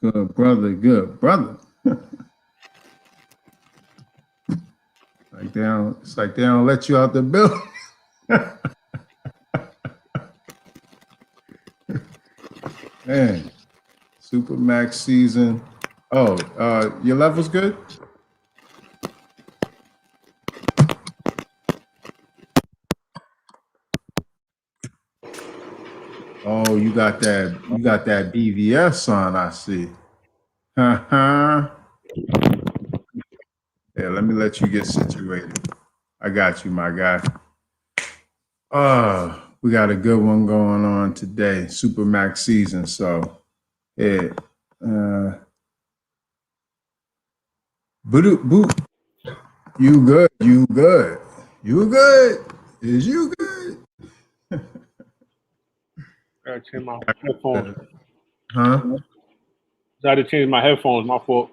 Good brother, good brother. It's like they don't let you out the building. Man, Supermax season. Oh, your level's good? Oh, you got that BVS on, I see. Yeah, let me let you get situated. I got you, my guy. We got a good one going on today, Supermax season. So, yeah. Boot. You good. You good. You good. Is you good? I gotta change my headphones. Huh? I had to change my headphones. My fault.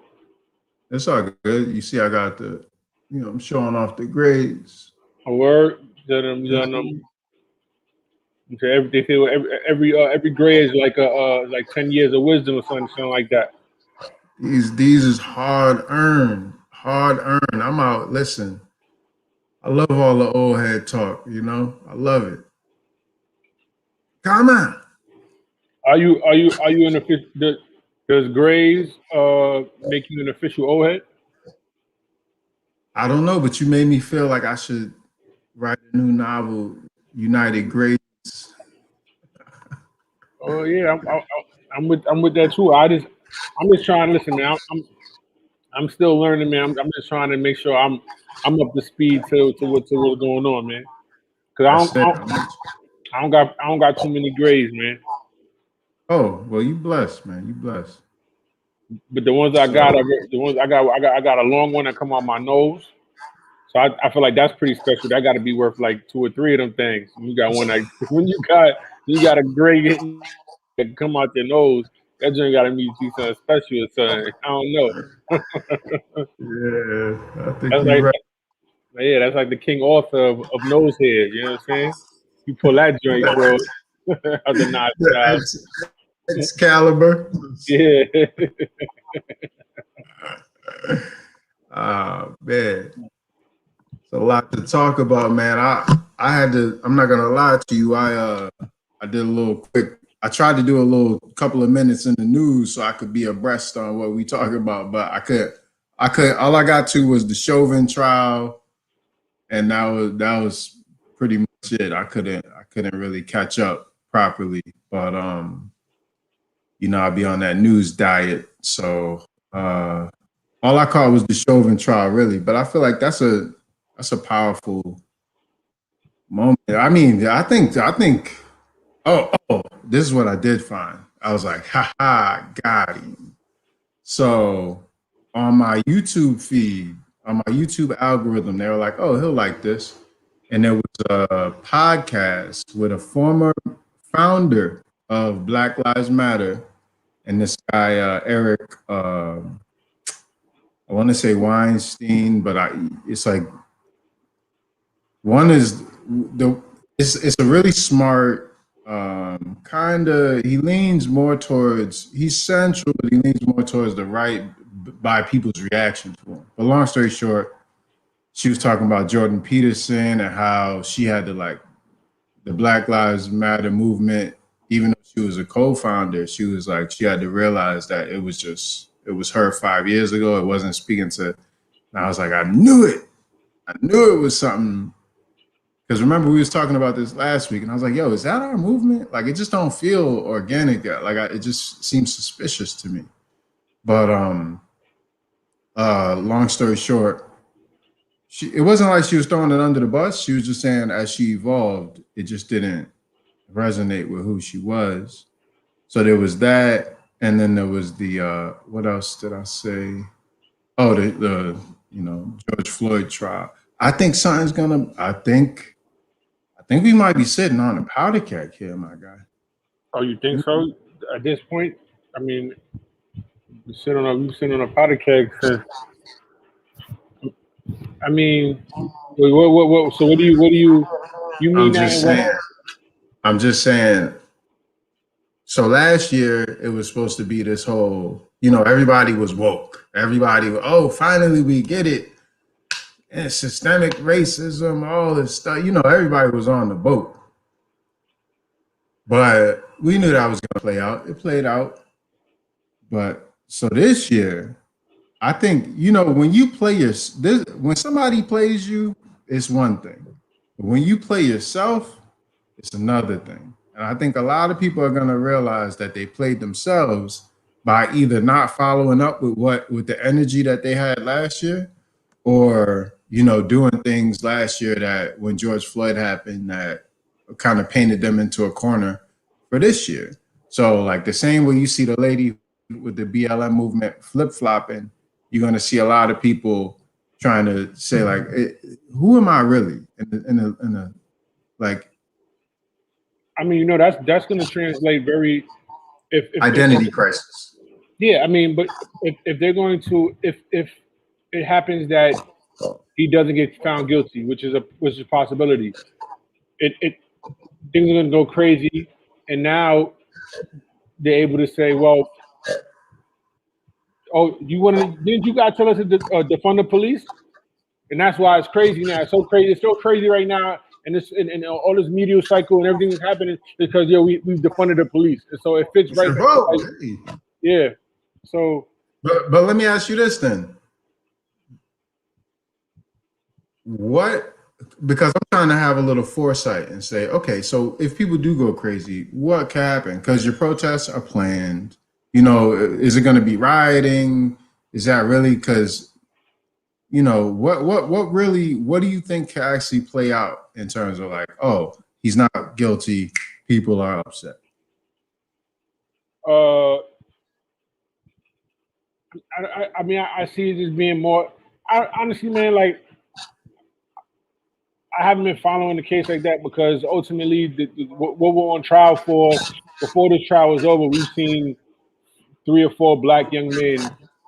It's all good. You see, I got I'm showing off the grades. A word. They say every grade is like 10 years of wisdom or something like that. These is hard earned. Hard earned. I'm out. Listen, I love all the old head talk. I love it. Come on. Are you an official? Does grades make you an official old head? I don't know, but you made me feel like I should write a new novel, United Grades. Oh yeah, I'm with that too. I'm just trying to listen, man. I'm still learning, man. I'm just trying to make sure I'm up to speed to what's going on, man. Cause I don't got too many grades, man. Oh well, you blessed, man. You blessed. But the ones I got a long one that come out my nose. So I feel like that's pretty special. That got to be worth like 2 or 3 of them things. You got one that when you got a grade that come out your nose, that joint got to be something special or something. I don't know. Yeah, I think That's you're like right. yeah, that's like the king author of nose hair. You know what I'm saying? You pull that joint, bro. Out the notch job. Excalibur. Yeah. Man. It's a lot to talk about, man. I had to. I'm not gonna lie to you. I did a little quick. I tried to do a little couple of minutes in the news so I could be abreast on what we talking about, but I could. All I got to was the Chauvin trial, and that was pretty much it. I couldn't really catch up properly, but I'd be on that news diet, so all I caught was the Chauvin trial, really. But I feel like that's a powerful moment. I mean, I think. Oh, this is what I did find. I was like, got him. So on my YouTube feed, on my YouTube algorithm, they were like, oh, he'll like this. And there was a podcast with a former founder of Black Lives Matter, and this guy Eric. I want to say Weinstein, but it's like one is it's a really smart kind of. He leans more towards, he's central, but he leans more towards the right by people's reaction to him. But long story short, she was talking about Jordan Peterson and how she had to the Black Lives Matter movement, even though she was a co-founder, she was like, she had to realize that it was her 5 years ago. It wasn't speaking to, and I was like, I knew it. I knew it was something. Because remember, we was talking about this last week, and I was like, yo, is that our movement? Like, it just don't feel organic. It just seems suspicious to me. But long story short, it wasn't like she was throwing it under the bus. She was just saying as she evolved, it just didn't resonate with who she was. So there was that, and then there was the what else did I say? Oh, the George Floyd trial. I think something's gonna. I think we might be sitting on a powder keg here, my guy. Oh, you think so? At this point, I mean, you sit on a powder keg since. I mean, what? So what do you mean that? I'm just saying. So last year it was supposed to be this whole everybody was woke. Everybody, oh, finally we get it. And systemic racism, all this stuff. Everybody was on the boat. But we knew that was going to play out. It played out. But so this year, I think, when you play when somebody plays you, it's one thing. But when you play yourself, it's another thing. And I think a lot of people are going to realize that they played themselves by either not following up with the energy that they had last year, or doing things last year that when George Floyd happened that kind of painted them into a corner for this year. So like the same way you see the lady with the BLM movement flip-flopping, you're going to see a lot of people trying to say like, who am I really in a like, I mean, that's going to translate very if identity crisis. Yeah, I mean, but if they're going to if it happens that he doesn't get found guilty, which is a possibility, it things are going to go crazy, and now they're able to say, well, oh, didn't you guys tell us to defund the police? And that's why it's crazy now. It's so crazy. It's so crazy right now. And all this media cycle and everything is happening because we've defunded the police. And so it fits right. Yeah. So but let me ask you this then. Because I'm trying to have a little foresight and say, okay, so if people do go crazy, what can happen? Because your protests are planned. Is it going to be rioting? Is that really because what do you think can actually play out in terms of like, oh, he's not guilty, people are upset? I mean, I see it as being more. Honestly, man, like I haven't been following the case like that because ultimately, what we're on trial for, before this trial was over, we've seen 3 or 4 black young men,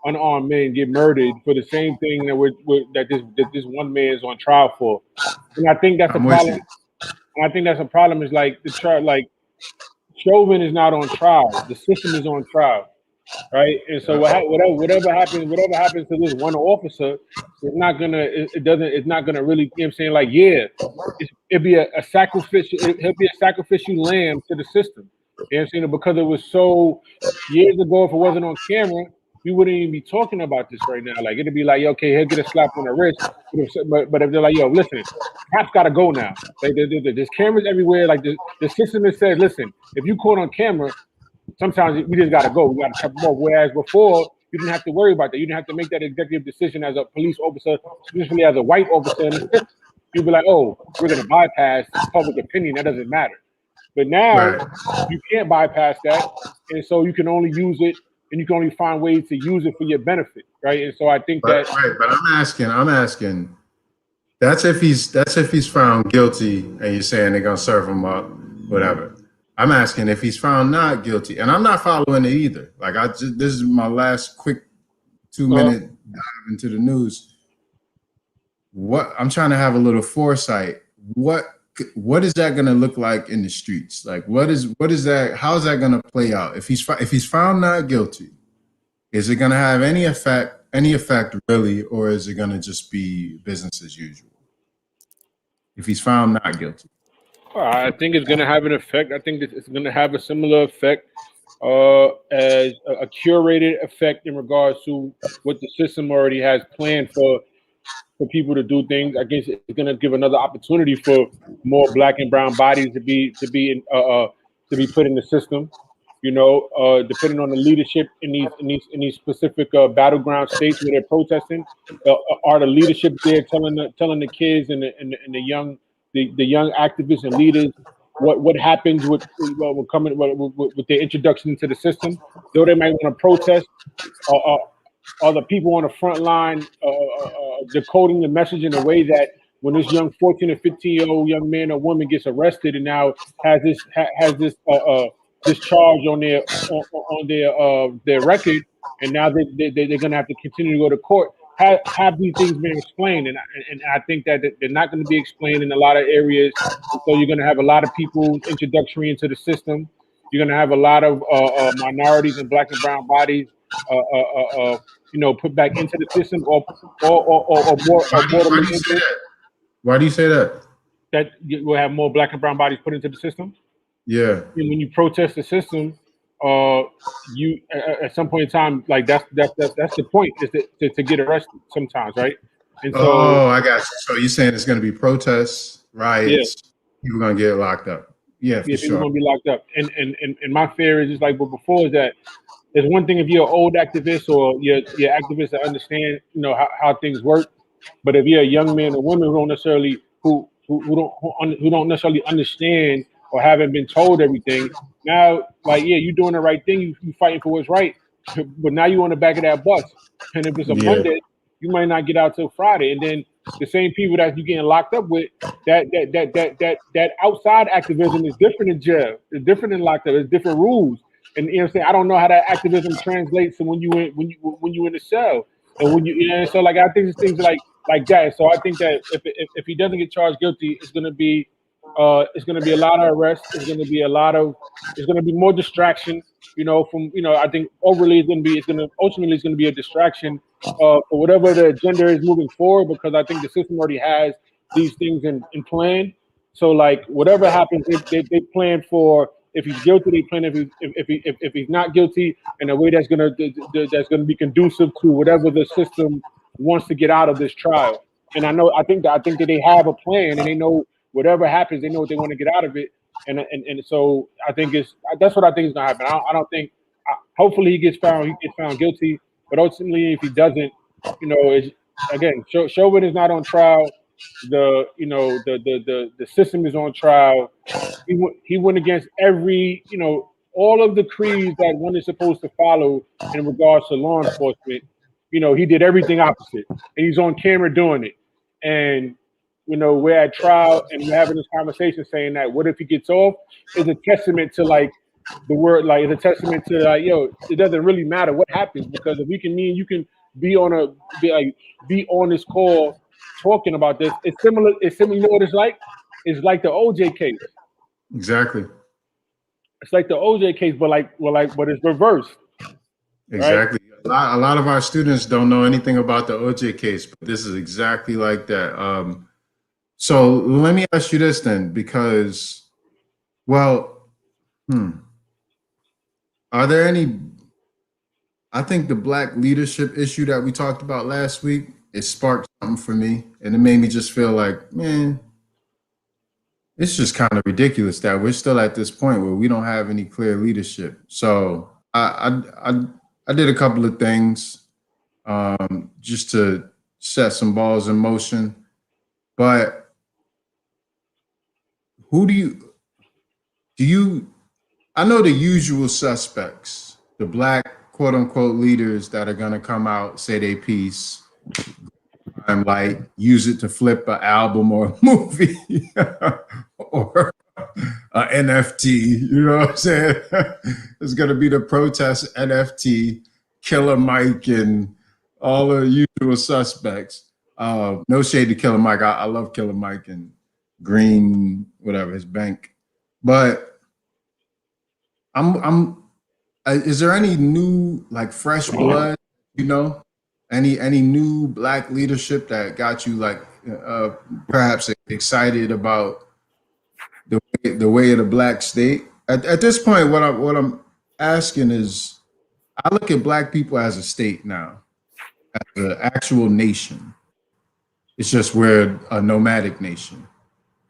unarmed men, get murdered for the same thing that this one man is on trial for. And I think that's a problem. And I think that's a problem. Is like the trial, like Chauvin is not on trial. The system is on trial, right? And so whatever happens to this one officer, it's not gonna really, you know what I'm saying, like, yeah, it'd be a sacrificial, he'll be a sacrificial lamb to the system. You know what I'm saying? Because it was so years ago, if it wasn't on camera, we wouldn't even be talking about this right now. Like it'd be like, okay, he'll get a slap on the wrist. But if they're like, yo, listen, cops gotta go now. Like there's cameras everywhere. Like the system that says, listen, if you caught on camera, sometimes we just gotta go. We gotta cut them off. Whereas before, you didn't have to worry about that. You didn't have to make that executive decision as a police officer, especially as a white officer in the system. You'd be like, oh, we're gonna bypass public opinion. That doesn't matter. But now you can't bypass that, and so you can only use it, and you can only find ways to use it for your benefit, right? And so I think but I'm asking. That's if he's found guilty, and you're saying they're gonna serve him up, whatever. I'm asking if he's found not guilty, and I'm not following it either. Like this is my last quick 2-minute dive into the news. What I'm trying to have a little foresight. What is that going to look like in the streets? Like, what is that? How is that going to play out? If he's found not guilty, is it going to have any effect really, or is it going to just be business as usual? If he's found not guilty, I think it's going to have an effect. I think it's going to have a similar effect as a curated effect in regards to what the system already has planned for people to do things. I guess it's going to give another opportunity for more black and brown bodies to be put in the system. Depending on the leadership in these specific battleground states where they're protesting, are the leadership there telling the kids and the young activists and leaders what happens with their introduction into the system? Though they might want to protest, are the people on the front line decoding the message in a way that when this young 14 or 15-year-old young man or woman gets arrested and now has this charge on their record, and now they're going to have to continue to go to court, have these things been explained? And I think that they're not going to be explained in a lot of areas. And so you're going to have a lot of people introductory into the system. You're going to have a lot of minorities and black and brown bodies put back into the system, or mortally Why do you say injured, that? Why do you say that? that you will have more black and brown bodies put into the system. Yeah. And when you protest the system, you at some point in time, like that's the point, is to get arrested sometimes, right? And so Oh, I got you. So you're saying it's going to be protests, yeah, riots, people going to get locked up. Yeah, for yeah, people sure. gonna be locked up. And my fear is just like, but before is that there's one thing if you're an old activist or you're activists that understand, how things work. But if you're a young man or woman who don't necessarily who don't necessarily understand or haven't been told everything, now like yeah, you're doing the right thing, you fighting for what's right, but now you on the back of that bus, and if it's a Yeah. Monday, you might not get out till Friday, and then the same people that you getting locked up with, that outside activism is different in jail. It's different in locked up. It's different rules. And you know what I'm saying? I don't know how that activism translates to when you in the cell. And so like I think it's things like that. So I think that if he doesn't get charged guilty, it's gonna be a lot of arrests. It's gonna be more distraction, from I think overly ultimately it's gonna be a distraction for whatever the agenda is moving forward, because I think the system already has these things in plan. So like whatever happens, they plan for if he's guilty, they plan if he's not guilty in a way that's gonna be conducive to whatever the system wants to get out of this trial. And I think that they have a plan, and they know whatever happens, they know what they want to get out of it. And so I think that's what I think is gonna happen. I don't think. Hopefully he gets found guilty, but ultimately if he doesn't, it's again Chauvin is not on trial. The system is on trial. He went against all of the creeds that one is supposed to follow in regards to law enforcement. He did everything opposite, and he's on camera doing it. And we're at trial, and we're having this conversation saying that what if he gets off is a testament to like the word, like it's a testament to like it doesn't really matter what happens, because if me and you can be on be on this call talking about this, it's similar. It's similar. You know what it's like? It's like the OJ case. Exactly. It's like the OJ case, but it's reversed, right? Exactly. A lot of our students don't know anything about the OJ case, but this is exactly like that. So let me ask you this then, because, well, are there any? I think the black leadership issue that we talked about last week, it sparked something for me, and it made me just feel like, man, it's just kind of ridiculous that we're still at this point where we don't have any clear leadership. So I did a couple of things just to set some balls in motion. But who do you? I know the usual suspects, the black quote unquote leaders that are gonna come out, say they piece, like use it to flip an album or a movie or a NFT. You know what I'm saying? It's gonna be the protest NFT, Killer Mike, and all the usual suspects. No shade to Killer Mike. I love Killer Mike and Green, whatever his bank. But I'm. Is there any new like fresh blood? You know, any new black leadership that got you like perhaps excited about the way of the black state? At this point, what I'm asking is, I look at black people as a state now, as an actual nation. It's just we're a nomadic nation.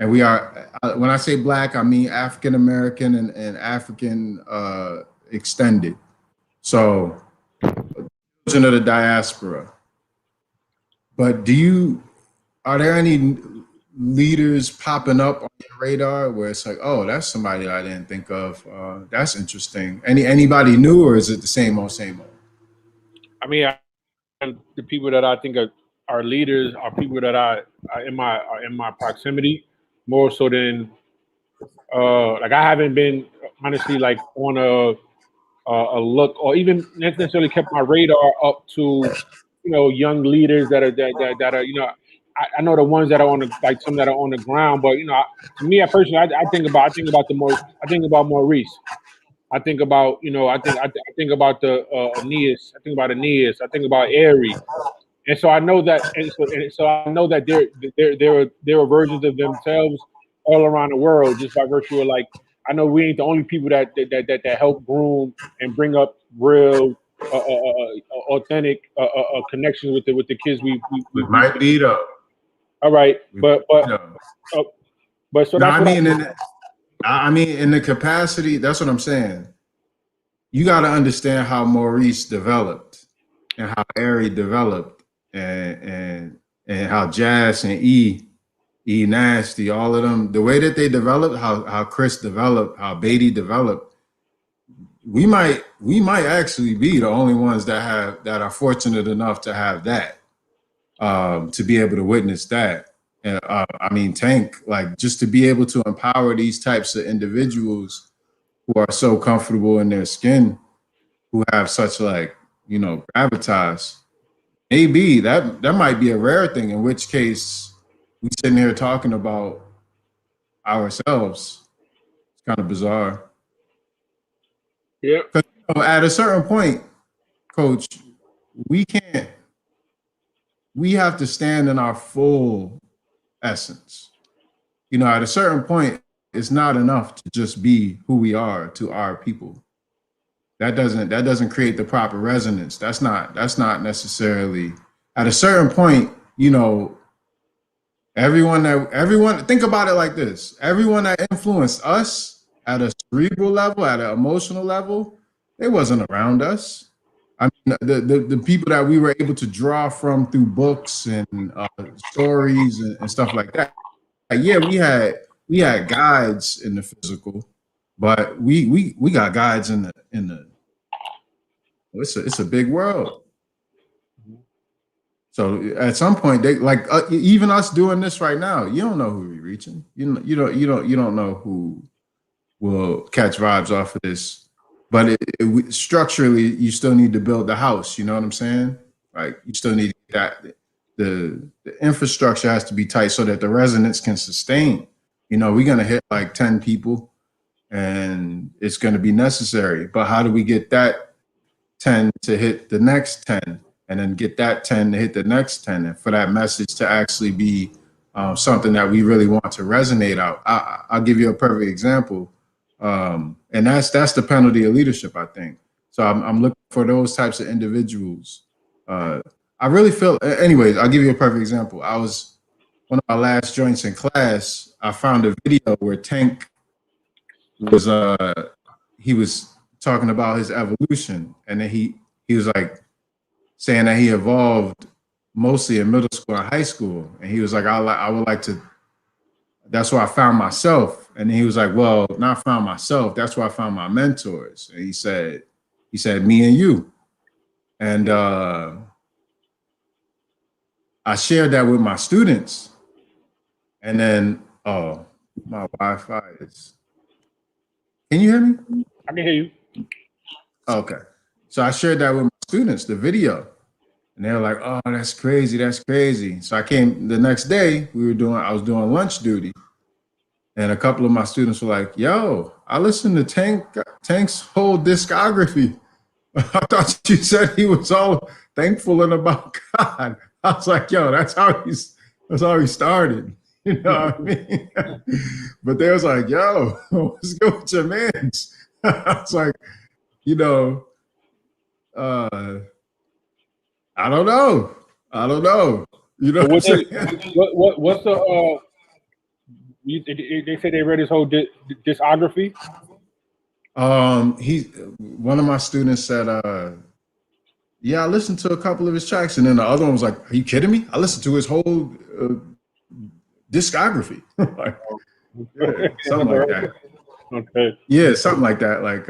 And we are, when I say black, I mean African American and African extended. So, children of the diaspora. But are there any leaders popping up on your radar where it's like, oh, that's somebody I didn't think of. That's interesting. Anybody new, or is it the same old, same old? I mean, the people that I think are leaders are people that are in my proximity more so than like I haven't been honestly like on a look or even necessarily kept my radar up to young leaders that are I know the ones that are on the like some that are on the ground, but to me, I personally I think about Maurice. I think about, I think about the Aeneas. I think about Aeneas. I think about Ares. And so I know that, and so I know that there are versions of themselves all around the world, just by virtue of, like, I know we ain't the only people that help groom and bring up real, authentic connections with the kids. We might be though. All right, We but might be, though. so No, that's what I mean in the capacity. That's what I'm saying. You got to understand how Maurice developed and how Ari developed and how Jazz and E Nasty, all of them, the way that they developed, how Chris developed, how Beatty developed, we might actually be the only ones that are fortunate enough to have that, to be able to witness that. And I mean, Tank, like, just to be able to empower these types of individuals who are so comfortable in their skin, who have such, like, gravitas. Maybe that might be a rare thing. In which case, we sitting here talking about ourselves. It's kind of bizarre. yeah. At a certain point, Coach, we can't. We have to stand in our full essence. At a certain point, it's not enough to just be who we are to our people. That doesn't create the proper resonance. That's not necessarily. At a certain point, everyone think about it like this. Everyone that influenced us at a cerebral level, at an emotional level, they wasn't around us. I mean, the people that we were able to draw from through books and stories and stuff like that. Yeah, we had guides in the physical, but we got guides in the. It's a big world. So at some point, they like, even us doing this right now. You don't know who we're reaching. You don't know who will catch vibes off of this. But structurally, you still need to build the house. You know what I'm saying? Like, you still need that. The infrastructure has to be tight so that the resonance can sustain. We're gonna hit like 10 people, and it's gonna be necessary. But how do we get that 10 to hit the next 10, and then get that 10 to hit the next 10, and for that message to actually be something that we really want to resonate out? I'll give you a perfect example. And that's the penalty of leadership, I think. So I'm looking for those types of individuals. I really feel, anyways, I'll give you a perfect example. I was, one of my last joints in class, I found a video where Tank was, he was talking about his evolution. And then he was like saying that he evolved mostly in middle school and high school. And he was like, I would like to, that's where I found myself. And he was like, well, not found myself. That's where I found my mentors. And he said, me and you. And I shared that with my students. And then, oh, my Wi-Fi is. Can you hear me? I can hear you. Okay. So I shared that with my students, the video. And they were like, oh, that's crazy. That's crazy. So I came the next day, I was doing lunch duty. And a couple of my students were like, yo, I listened to Tank's whole discography. I thought you said he was all thankful and about God. I was like, yo, that's how he started. You know what I mean? But they was like, yo, what's good with your mans? I was like, I don't know. You know What's the they said they read his whole discography? One of my students said, yeah, I listened to a couple of his tracks, and then the other one was like, are you kidding me? I listened to his whole discography. Like, yeah, something like that. Okay. Yeah, something like that. Like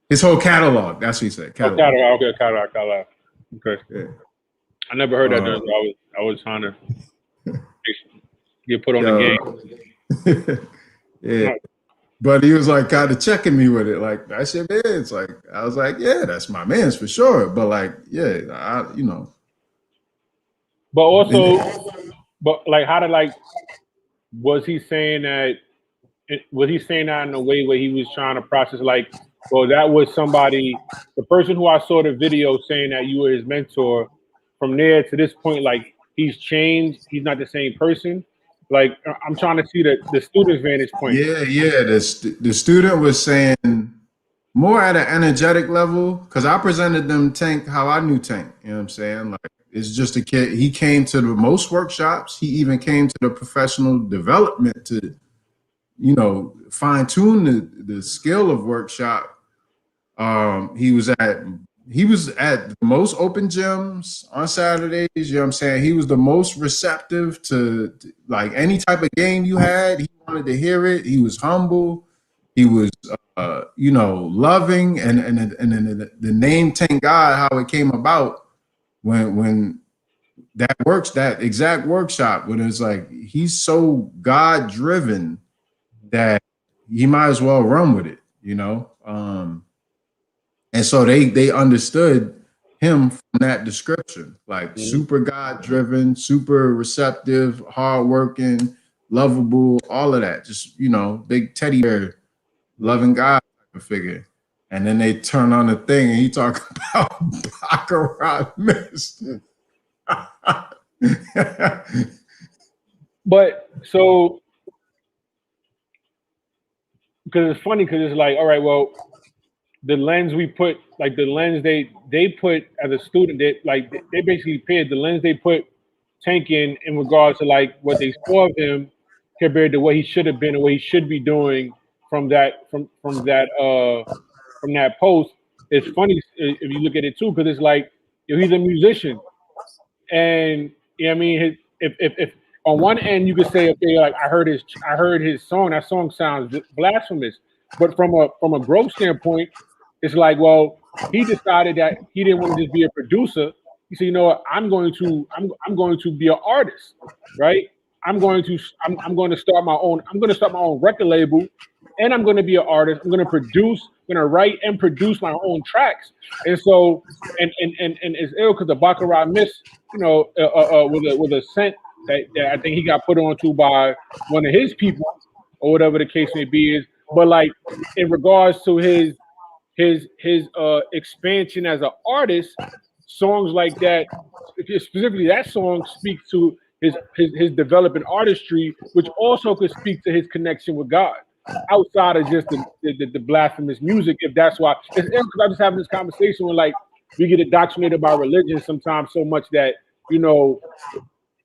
his whole catalog. That's what he said. Catalog. Okay, catalog. Okay. Yeah. I never heard that. I was trying to get put on the game. Yeah. But he was like kind of checking me with it, like, that's your man's. Like, I was like, yeah, that's my man's for sure. But like, yeah, But also, but like, how did, like, was he saying that was he saying that in a way where he was trying to process like, well, that was somebody, the person who I saw the video saying that you were his mentor, from there to this point, like he's changed, he's not the same person. Like I'm trying to see the student's vantage point. Yeah. The student was saying more at an energetic level because I presented them Tank how I knew Tank. You know what I'm saying? Like it's just a kid. He came to the most workshops. He even came to the professional development to, fine tune the skill of workshop. He was at the most open gyms on Saturdays. You know what I'm saying? He was the most receptive to like any type of game you had. He wanted to hear it. He was humble. He was, loving. And the name Thank God, how it came about when that exact workshop, when it's like he's so God driven that he might as well run with it, and so they understood him from that description, like super God driven, super receptive, hardworking, lovable, all of that. Just, big teddy bear, loving God type of figure. And then they turn on the thing and he talk about Baccarat Mist. But so, because it's funny, because it's like, all right, well, the lens we put, like the lens they put as a student, they basically paired the lens they put Tank in regards to like what they saw of him compared to what he should have been and what he should be doing from that post. It's funny if you look at it too, because it's like, he's a musician, and I mean, if on one end you could say, okay, like I heard his song, that song sounds blasphemous, but from a growth standpoint, it's like, well, he decided that he didn't want to just be a producer. He said, you know what, I'm going to be an artist, right? I'm going to start my own record label, and I'm going to be an artist. I'm going to produce, I'm going to write and produce my own tracks. And so, and it's ill because the Baccarat Mist, with a scent that I think he got put onto by one of his people or whatever the case may be is. But like in regards to his expansion as an artist, songs like that, specifically that song, speaks to his developing artistry, which also could speak to his connection with God outside of just the blasphemous music. If that's why it's because I'm just having this conversation where like we get indoctrinated by religion sometimes so much that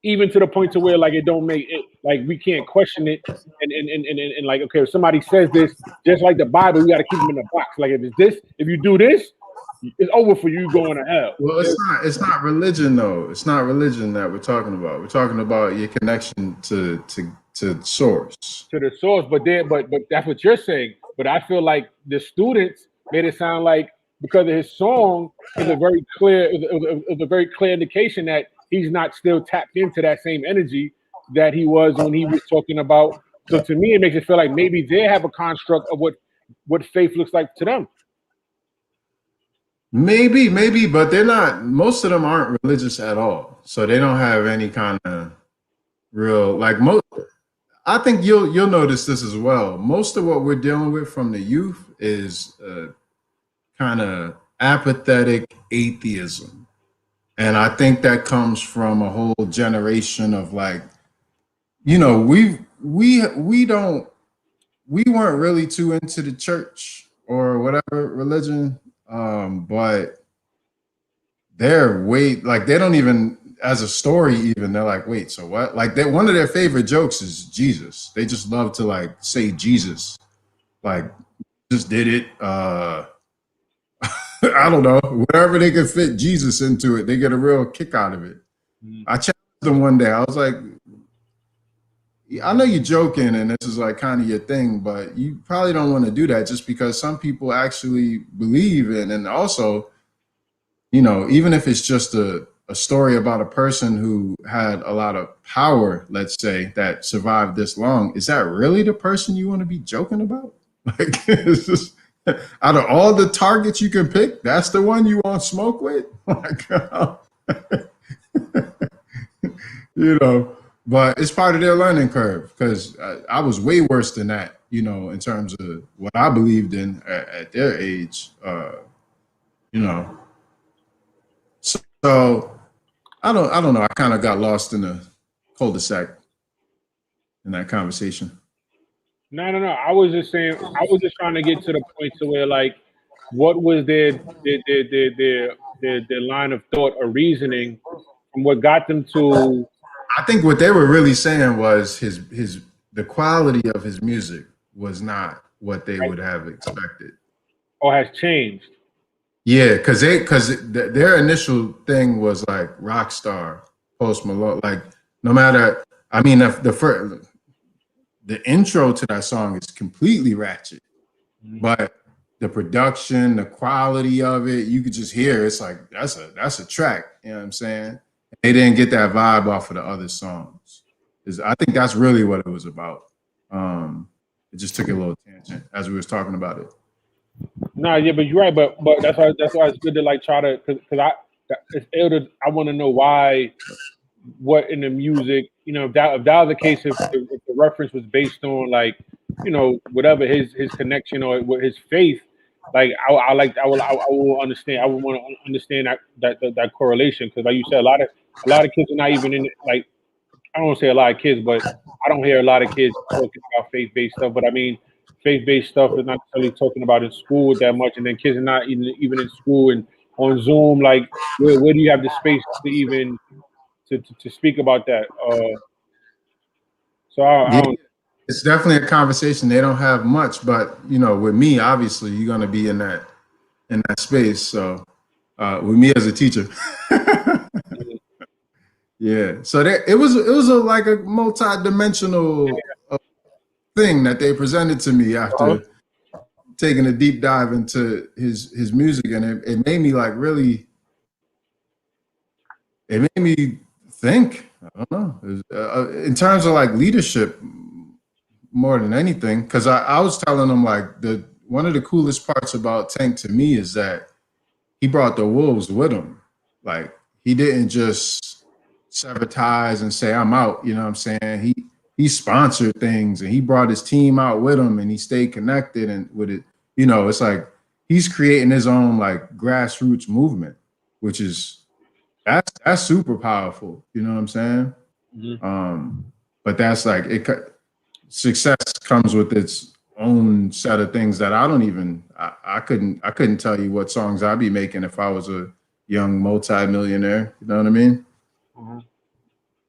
even to the point to where like it don't make it, like we can't question it, and like, okay, if somebody says this, just like the Bible, we got to keep them in the box. Like if you do this, it's over for you going to hell. Well, it's not religion though. It's not religion that we're talking about. We're talking about your connection to source. To the source, but that's what you're saying. But I feel like the students made it sound like because of his song is a very clear indication that he's not still tapped into that same energy that he was when he was talking about. So to me, it makes it feel like maybe they have a construct of what faith looks like to them. Maybe, but they're not. Most of them aren't religious at all, so they don't have any kind of real like. I think you'll notice this as well. Most of what we're dealing with from the youth is kind of apathetic atheism. And I think that comes from a whole generation of like, we weren't really too into the church or whatever religion, but they're they don't even, as a story even, they're like, wait, so what? Like one of their favorite jokes is Jesus. They just love to like say Jesus, like just did it. I don't know, whatever they can fit Jesus into it, they get a real kick out of it. I challenged them one day. I was like, I know you're joking and this is like kind of your thing, but you probably don't want to do that just because some people actually believe in, and also, even if it's just a story about a person who had a lot of power, let's say, that survived this long, is that really the person you want to be joking about? Like, it's just, out of all the targets you can pick, that's the one you want to smoke with? Like, but it's part of their learning curve because I was way worse than that. you know, in terms of what I believed in at their age, you know. So I don't know. I kind of got lost in the cul-de-sac in that conversation. No. I was just saying. I was just trying to get to the point to where like, what was their line of thought or reasoning from what got them to I think what they were really saying was his the quality of his music was not what they like, would have expected. or has changed. Yeah, their initial thing was like rock star, Post Malone. Like no matter, I mean the first, the intro to that song is completely ratchet, but the production, the quality of it, you could just hear it's like that's a track. You know what I'm saying? They didn't get that vibe off of the other songs. I think that's really what it was about. It just took a little tangent as we was talking about it. No, yeah, but you're right. But that's why it's good to like try to because it's ill to, I want to know why what in the music, if that was the case, if the reference was based on like, whatever his connection or what his faith, like I will understand. I would want to understand that correlation because like you said, a lot of kids are not even in it, like I don't want to say a lot of kids, but I don't hear a lot of kids talking about faith based stuff. But I mean, faith based stuff is not necessarily talking about in school that much, and then kids are not even in school and on Zoom. Like, where do you have the space to even to speak about that? So I Yeah, don't. it's definitely a conversation. They don't have much, but you know, with me, obviously, you're gonna be in that space. So with me as a teacher, yeah. So it was like a multi-dimensional thing that they presented to me Uh-huh. after taking a deep dive into his music, and it made me like really. It made me think. I don't know. In terms of like leadership, more than anything, because I was telling them like the one of the coolest parts about Tank to me is that he brought the wolves with him. Like he didn't just sever ties and say I'm out. You know what I'm saying? He sponsored things and he brought his team out with him and he stayed connected and with it. You know, it's like he's creating his own like grassroots movement, which is that's super powerful. You know what I'm saying? Mhm. But that's like success comes with its own set of things that I don't even I couldn't tell you what songs I'd be making if I was a young multi-millionaire. You know what I mean? Mhm.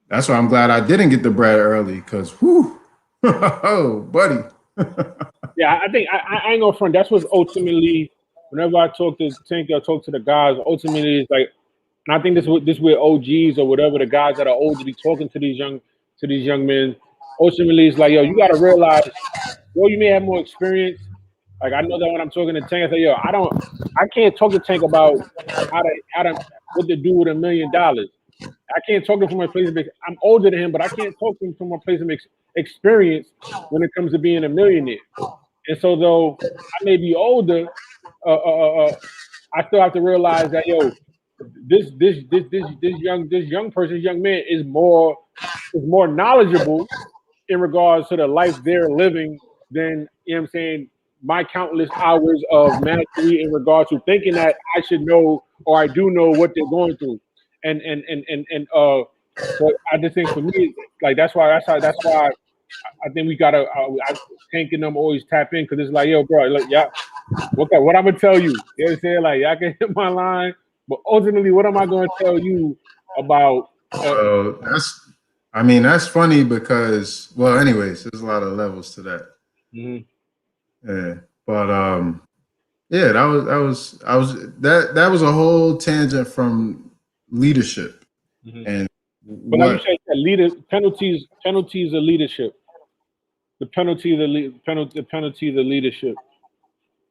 That's why I'm glad I didn't get the bread early because whoo, oh buddy. Yeah, I think I ain't gonna front. That's what's ultimately. Whenever I talk to Tank or talk to the guys, ultimately it's like, and I think this where OGs or whatever the guys that are older be talking to these young men. Ultimately, it's like, yo, you got to realize, yo, you may have more experience. Like I know that when I'm talking to Tank, I say, yo, I can't talk to Tank about how to what to do with $1 million. I can't talk to him from a place of I'm older than him, but I can't talk to him from a place of experience when it comes to being a millionaire. And so though I may be older, I still have to realize that yo, this young person, this young man is more knowledgeable in regards to the life they're living than, what I'm saying, my countless hours of mastery in regards to thinking that I should know or I do know what they're going through. So I just think for me, like that's why I think we gotta Tank and them always tap in because it's like, yo, bro, like, yeah, what I'm gonna tell you? You know what I'm saying? Like, y'all can hit my line, but ultimately, what am I gonna tell you about? Uh, That's I mean that's funny because well anyways there's a lot of levels to that. mhm, Yeah, but yeah, that was a whole tangent from leadership mhm. and But like you what said, that leader penalties of leadership. The penalties of leadership.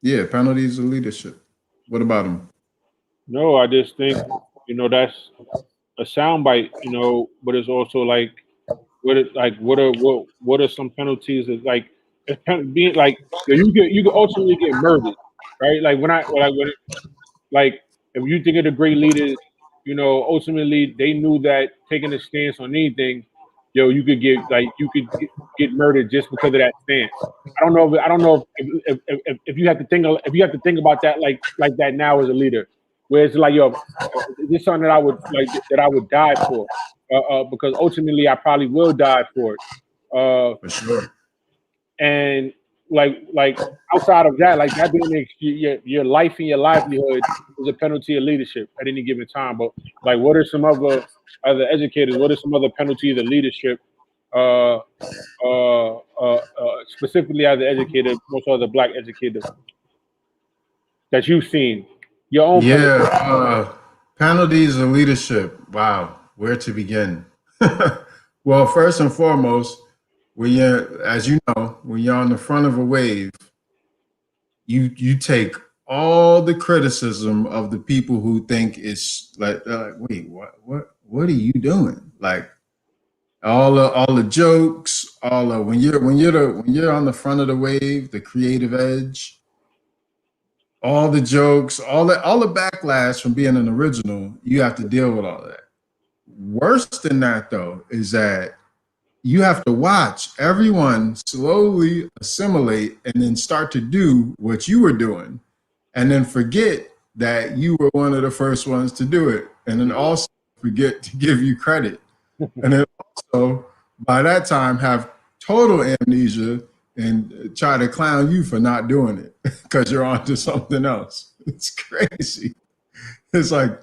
yeah, penalties of leadership. What about them? No, I just think that's a soundbite. But it's also like what are some penalties? Is like being like you can ultimately get murdered, right? Like like if you think of the great leaders, ultimately they knew that taking a stance on anything, yo, you could get murdered just because of that stance. I don't know if you have to think about that like that now as a leader, where it's like, yo, this is something that I would die for, because ultimately I probably will die for it. For sure. And like outside of that, like that being your life and your livelihood is a penalty of leadership at any given time. But like, what are some other educators? What are some other penalties of leadership? Uh, Specifically as an educator, most other black educator that you've seen, your own penalty. Yeah, penalties of leadership. Wow, where to begin? Well, first and foremost, when you're, as you know, when you're on the front of a wave, you take all the criticism of the people who think it's like, wait, what are you doing? Like all the jokes, all the when you're on the front of the wave, the creative edge, all the jokes, all the backlash from being an original, you have to deal with all that. Worse than that though is that you have to watch everyone slowly assimilate and then start to do what you were doing and then forget that you were one of the first ones to do it and then also forget to give you credit and then also by that time have total amnesia and try to clown you for not doing it because you're on to something else. It's crazy. It's like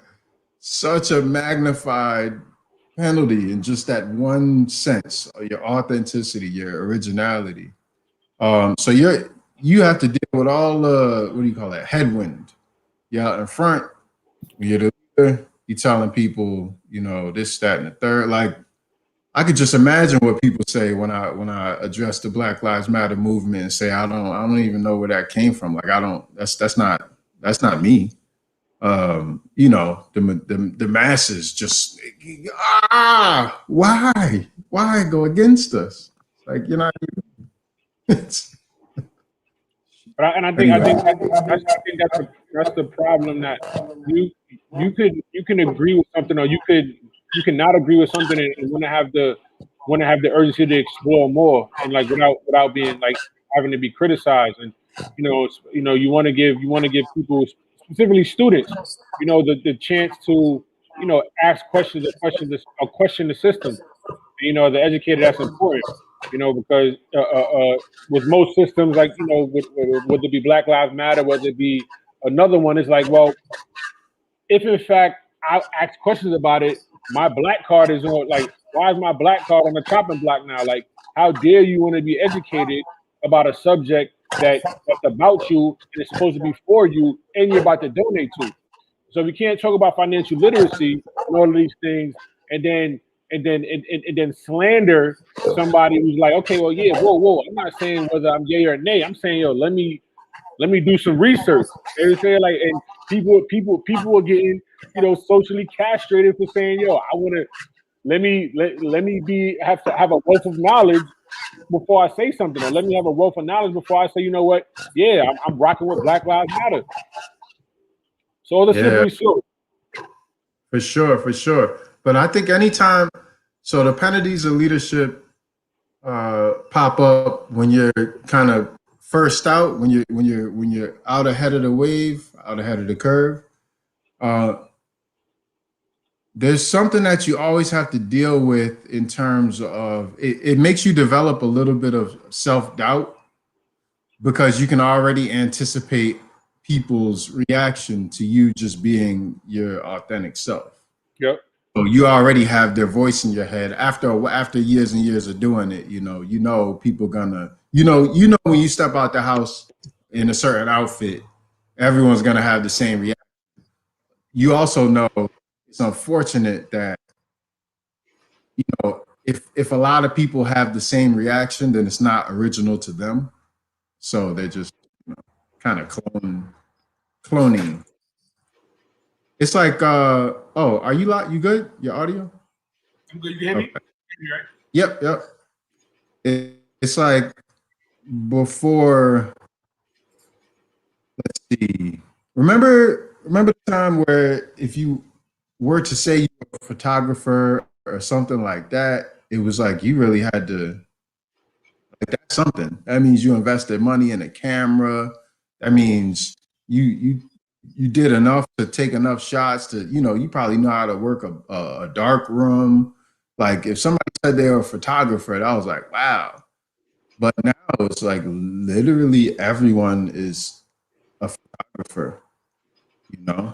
such a magnified penalty in just that one sense, your authenticity, your originality. So you have to deal with all the, what do you call that, headwind. You're out in front, you're the leader, you're telling people, you know, this, that, and the third. Like I could just imagine what people say when I address the Black Lives Matter movement and say I don't even know where that came from. Like I don't that's not me. You know, the masses just why go against us? Like you know, it's, And anyway. I think that's the problem, that you you can agree with something, or you can not agree with something, and want to have the urgency to explore more, and like without being like having to be criticized. And you want to give people, specifically students, the chance to ask questions, or question the system. The educator, that's important, because with most systems, like, whether it be Black Lives Matter, whether it be another one, it's like, well, if in fact I ask questions about it, my black card is on, like, why is my black card on the chopping block now? Like, how dare you want to be educated about a subject that's about you and it's supposed to be for you and you're about to donate to? So we can't talk about financial literacy and all of these things, and then slander somebody who's like, okay, well, yeah, whoa. I'm not saying whether I'm yay or nay. I'm saying, yo, let me do some research. You know what I'm saying? Like, and people are getting, socially castrated for saying, yo, I want to, let me have to have a wealth of knowledge before I say something, or let me have a wealth of knowledge before I say, you know what, yeah, I'm rocking with Black Lives Matter. So the Yeah, slippery slope. for sure, for sure. But I think anytime, so the penalties of leadership pop up when you're kind of first out, when you're out ahead of the wave, out ahead of the curve. Uh, there's something that you always have to deal with in terms of it makes you develop a little bit of self-doubt because you can already anticipate people's reaction to you just being your authentic self. Yep. So you already have their voice in your head after years and years of doing it. People gonna when you step out the house in a certain outfit, everyone's gonna have the same reaction. You also know it's unfortunate that if a lot of people have the same reaction, then it's not original to them. So they're just kind of cloning. It's like, oh, are you good? Your audio? I'm good. You hear me? Okay. Yep, yep. It's like before. Let's see. Remember the time where if you were to say you're a photographer or something like that, it was like you really had to, like, that's something. That means you invested money in a camera. That means you did enough to take enough shots to, you probably know how to work a dark room. Like if somebody said they were a photographer, I was like, wow. But now it's like literally everyone is a photographer, you know?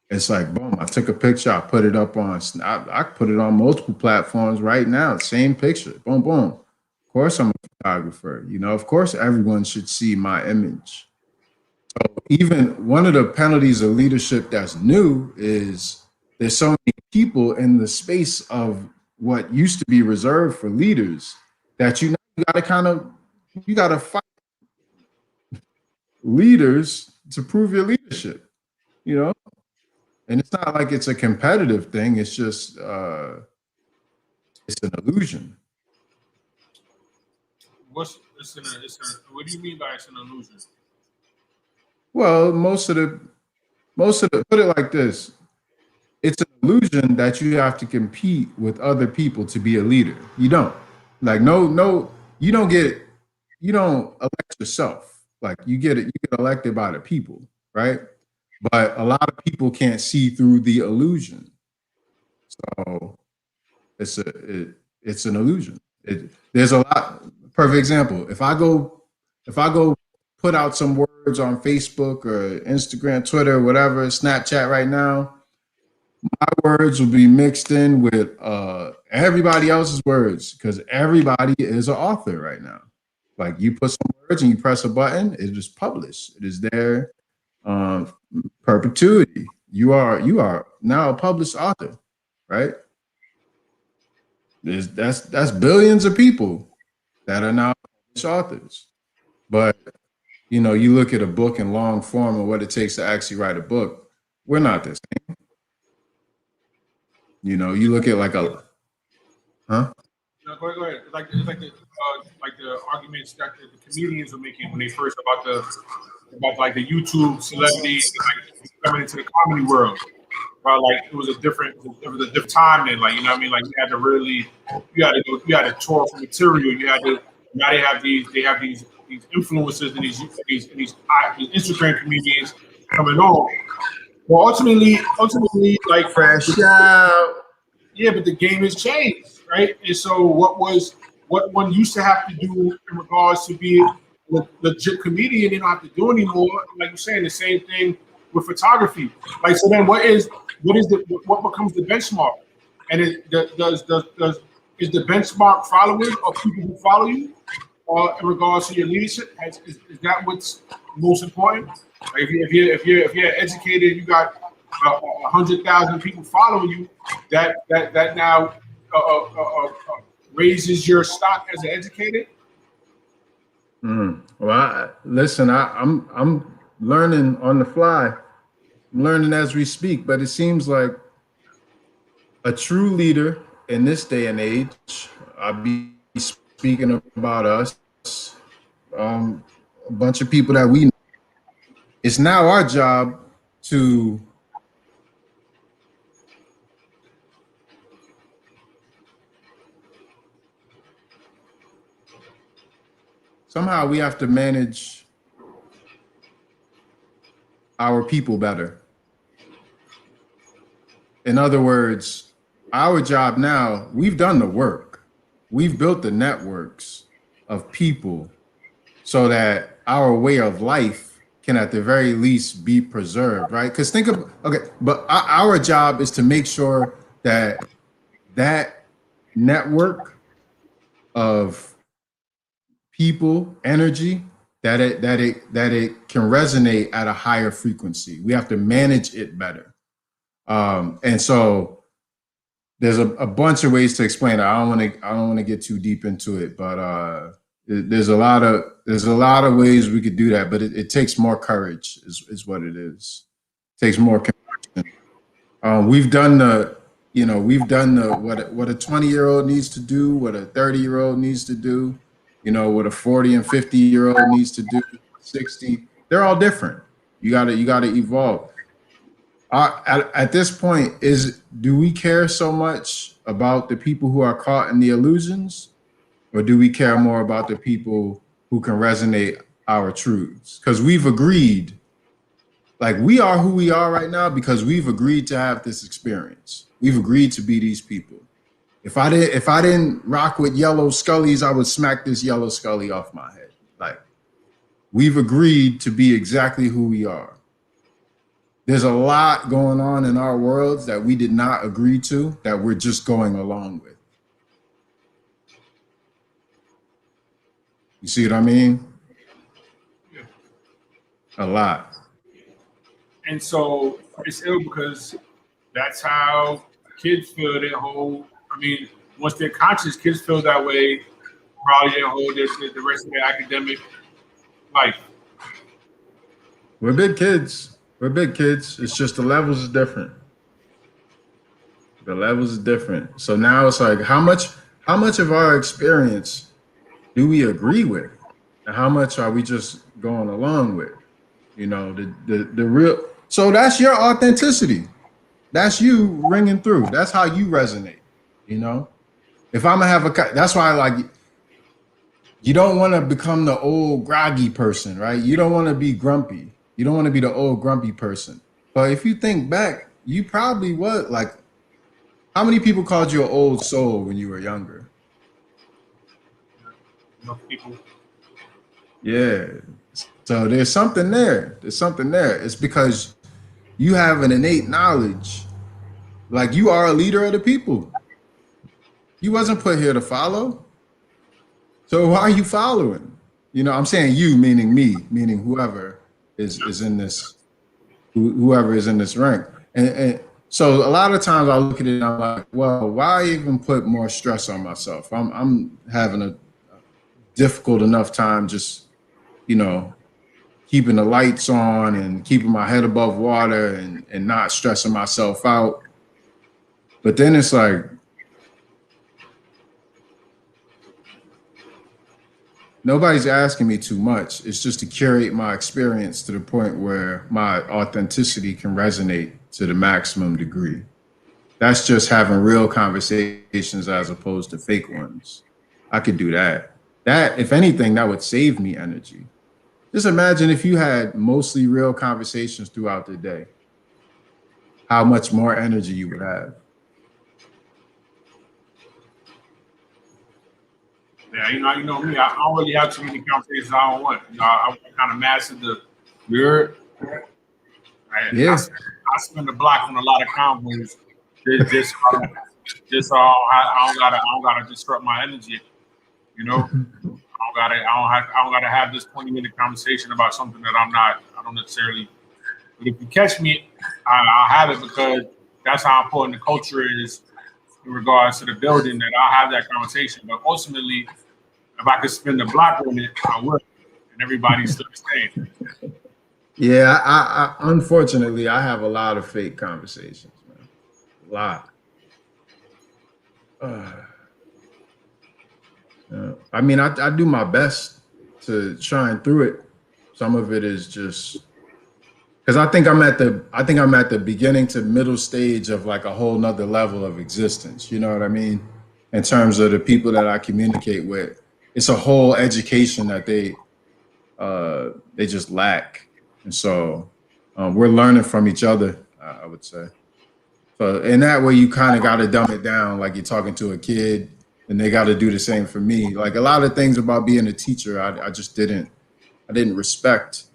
It's like, boom, I took a picture, I put it up on, I put it on multiple platforms right now, same picture, boom, boom. Of course, I'm a photographer, of course, everyone should see my image. So even one of the penalties of leadership that's new is there's so many people in the space of what used to be reserved for leaders that you got to you got to fight leaders to prove your leadership, you know? And it's not like it's a competitive thing. It's just it's an illusion. What do you mean by it's an illusion? Well, put it like this. It's an illusion that you have to compete with other people to be a leader. You don't. Like no, you don't elect yourself. Like you get elected by the people, right? But a lot of people can't see through the illusion. So it's an illusion. There's a lot. Perfect example. If I go put out some words on Facebook or Instagram, Twitter, whatever, Snapchat right now, my words will be mixed in with everybody else's words because everybody is an author right now. Like you put some words and you press a button, it is published. It is there, perpetuity. You are now a published author, right? That's billions of people that are now published authors. But you look at a book in long form and what it takes to actually write a book. We're not the same. You look at like a, huh? No, go ahead. Like the arguments that the comedians were making when they first about like the YouTube celebrities like, coming into the comedy world. But like it was a different time then. Like what I mean, like you had to tour for material. You had to now they have these influencers and these Instagram comedians coming on. Well, ultimately, like Fresh out. yeah, but the game has changed, right? And so what one used to have to do in regards to be a legit comedian, they don't have to do anymore. Like you're saying, the same thing with photography. Like so, then what becomes the benchmark? And does is the benchmark followers or people who follow you, in regards to your leadership? Is that what's most important? Like if you're educated, you got 100,000 people following you. That now raises your stock as an educator. Well, listen, I'm learning on the fly. I'm learning as we speak, but it seems like a true leader in this day and age, I'll be speaking about us, a bunch of people that we know. It's now our job to somehow we have to manage our people better. In other words, our job now, we've done the work. We've built the networks of people so that our way of life can at the very least be preserved, right? Because think of, okay, but our job is to make sure that that network of people, energy, that it can resonate at a higher frequency. We have to manage it better. And so there's a bunch of ways to explain it. I don't want to get too deep into it, but there's a lot of ways we could do that, but it takes more courage is what it is. It takes more compassion. We've done what a 20-year-old needs to do, what a 30-year-old needs to do, what a 40 and 50-year-old needs to do, 60. They're all different. You gotta evolve. At this point, do we care so much about the people who are caught in the illusions, or do we care more about the people who can resonate our truths? Because we've agreed, like we are who we are right now because we've agreed to have this experience. We've agreed to be these people. If I didn't rock with yellow Scullies, I would smack this yellow Scully off my head. Like we've agreed to be exactly who we are. There's a lot going on in our worlds that we did not agree to that we're just going along with. You see what I mean? Yeah. A lot. And so it's ill because that's how kids feel their whole. I mean, once they're conscious, kids feel that way probably their whole the rest of their academic life. We're big kids. We're big kids. It's just the levels is different. The levels is different. So now it's like how much of our experience do we agree with? And how much are we just going along with? You know, the real. So that's your authenticity. That's you ringing through. That's how you resonate. You know, if I'm gonna have that's why I like. You don't want to become the old groggy person, right? You don't want to be grumpy. You don't want to be the old grumpy person. But if you think back, you probably was like, how many people called you an old soul when you were younger? People. Yeah. So there's something there. There's something there. It's because you have an innate knowledge. Like you are a leader of the people. You wasn't put here to follow. So why are you following? You know, I'm saying you, meaning me, meaning whoever is in this, whoever is in this rank. And so a lot of times I look at it and I'm like, well, why even put more stress on myself? I'm having a difficult enough time just, you know, keeping the lights on and keeping my head above water and not stressing myself out. But then it's like, nobody's asking me too much. It's just to curate my experience to the point where my authenticity can resonate to the maximum degree. That's just having real conversations as opposed to fake ones. I could do that. That, if anything, that would save me energy. Just imagine if you had mostly real conversations throughout the day, how much more energy you would have. Yeah, you know me. I don't really have too many conversations I don't want. You know, I kind of mastered the weird. Yeah. I spend the block on a lot of combos just so I don't gotta disrupt my energy. You know, I don't gotta have this 20-minute conversation about something that I don't necessarily. But if you catch me, I'll have it because that's how important the culture is in regards to the building. That I'll have that conversation. But ultimately, if I could spend the block on it, I would, and everybody's still staying. Yeah, I unfortunately I have a lot of fake conversations, man. A lot. I mean, I do my best to shine through it. Some of it is just because I think I'm at the beginning to middle stage of like a whole nother level of existence. You know what I mean? In terms of the people that I communicate with, it's a whole education that they just lack, and so we're learning from each other. I would say. So in that way, you kind of got to dumb it down, like you're talking to a kid, and they got to do the same for me. Like a lot of things about being a teacher, I just didn't respect,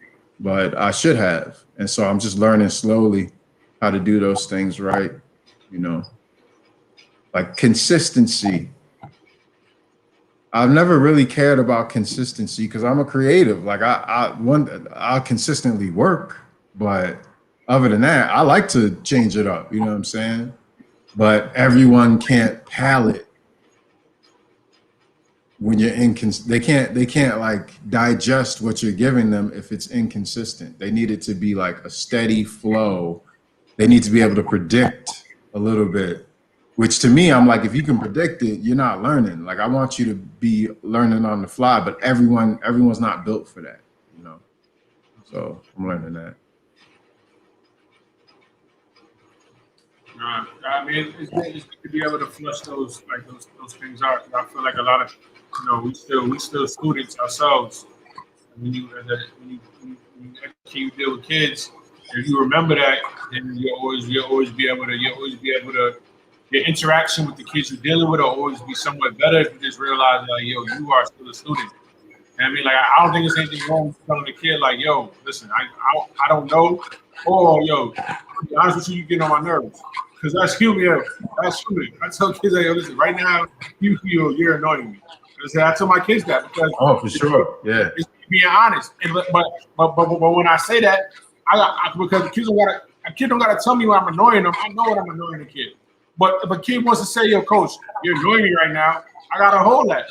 but I should have. And so I'm just learning slowly how to do those things right. You know, like consistency. I've never really cared about consistency because I'm a creative. Like I'll consistently work, but other than that, I like to change it up. You know what I'm saying? But everyone can't palate when you're they can't like digest what you're giving them if it's inconsistent. They need it to be like a steady flow. They need to be able to predict a little bit, which to me, I'm like, if you can predict it, you're not learning. Like I want you to be learning on the fly, but everyone's not built for that, you know. So I'm learning that. I mean, it's good to be able to flush those things out. I feel like a lot of, we still students ourselves. When you educate, you deal with kids. If you remember that, then you'll always be able to your interaction with the kids you're dealing with will always be somewhat better if you just realize like, yo, you are still a student. And I mean, like, I don't think there's anything wrong with telling the kid like, yo, listen, I don't know, or yo, to be honest with you, you get on my nerves. Because that's human. That's human. I tell kids, like, yo, listen, right now, you're annoying me. I tell my kids that because for sure, yeah. It's being honest. But when I say that, because the kids a kid don't gotta tell me when I'm annoying them. I know when I'm annoying the kid. But if a kid wants to say, yo, coach, you're annoying me right now, I gotta hold that.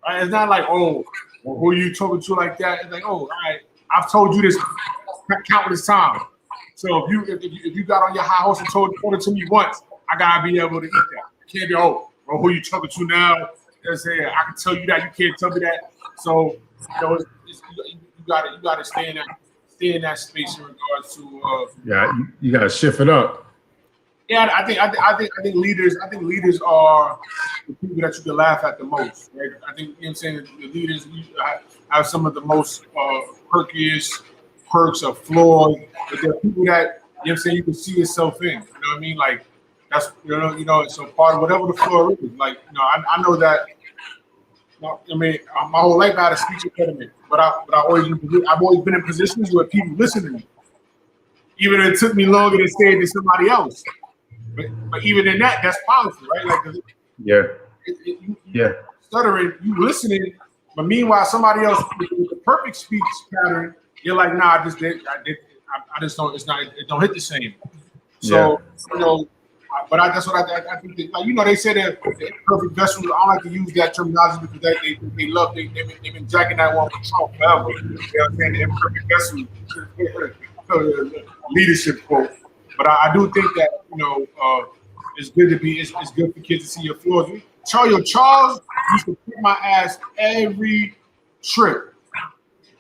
Right? It's not like, oh, well, who are you talking to like that? It's like, oh, all right, I've told you this countless times. So if you got on your high horse and told it to me once, I gotta be able to eat that. I can't be, who are you talking to now? I can tell you that, you can't tell me that. So you gotta stay in that space in regards to you gotta shift it up. Yeah, I think leaders are the people that you can laugh at the most, right? I think, you know what I'm saying, the leaders have some of the most perks of flaws, but they're people that, you know what I'm saying, you can see yourself in. You know what I mean? Like that's so part of whatever the flaw is. Like, I know that. I mean, my whole life I had a speech impediment, but I've always been in positions where people listen to me, even if it took me longer to say it to somebody else. But even in that's powerful, right? Like, stuttering, you listening, but meanwhile somebody else with the perfect speech pattern, you're like, nah, I just don't. It don't hit the same. So but that's what I think. Like, they say that the imperfect vessels. I don't like to use that terminology because they've been jacking that one with Trump forever. You know what I'm saying? The imperfect vessel leadership quote. But I do think that it's good for kids to see your flaws. Charles used to kick my ass every trip.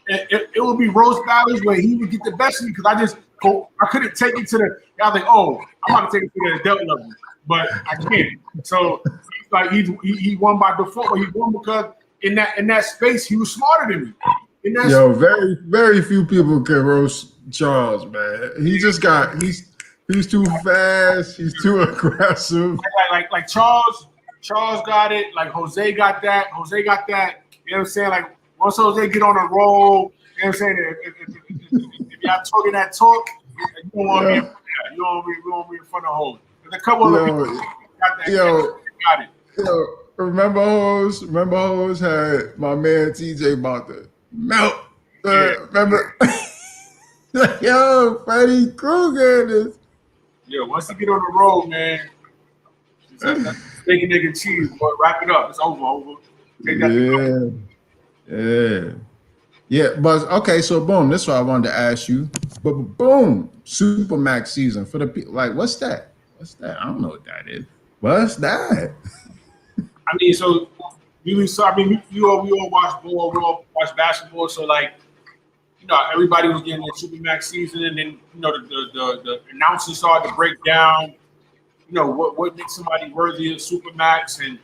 It would be roast battles where he would get the best of me because I couldn't take it to the. I was like, I'm about to take it to the adult level, but I can't. So he's like he won by default, but he won because in that space he was smarter than me. Very very few people can roast Charles, man. He's too fast. He's too aggressive. Like Charles got it. Like Jose got that. You know what I'm saying? Like once Jose get on a roll, you know what I'm saying? If y'all talking that talk, you don't want to be in front of that. You don't want to be in front of Jose. There's a couple other people got that. Got it. Remember Hose had my man TJ about to melt. Remember? Freddy Krueger. Once you get on the road, man, steak and egg and cheese, boy, wrap it up. It's over. Take that. Yeah, but okay, so boom, this is what I wanted to ask you. But boom, Supermax season for the people. Like, what's that? I don't know what that is. What's that? I mean, so we all watch ball, we all watch basketball. So like, everybody was getting their Supermax season, and then the announcers started to break down, what makes somebody worthy of Supermax, and